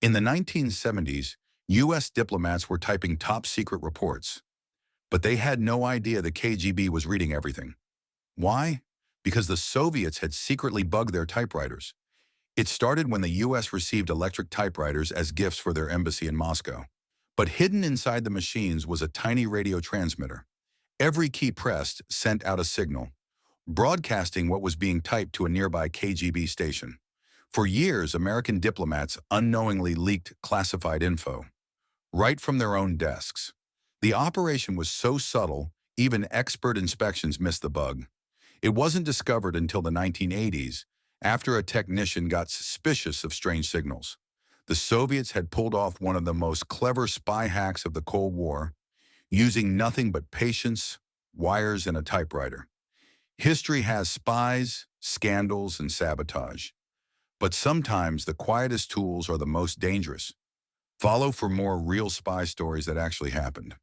In the 1970s, U.S. diplomats were typing top-secret reports, but they had no idea the KGB was reading everything. Why? Because the Soviets had secretly bugged their typewriters. It started when the U.S. received electric typewriters as gifts for their embassy in Moscow. But hidden inside the machines was a tiny radio transmitter. Every key pressed sent out a signal, broadcasting what was being typed to a nearby KGB station. For years, American diplomats unknowingly leaked classified info, right from their own desks. The operation was so subtle, even expert inspections missed the bug. It wasn't discovered until the 1980s, after a technician got suspicious of strange signals. The Soviets had pulled off one of the most clever spy hacks of the Cold War, using nothing but patience, wires, and a typewriter. History has spies, scandals, and sabotage. But sometimes the quietest tools are the most dangerous. Follow for more real spy stories that actually happened.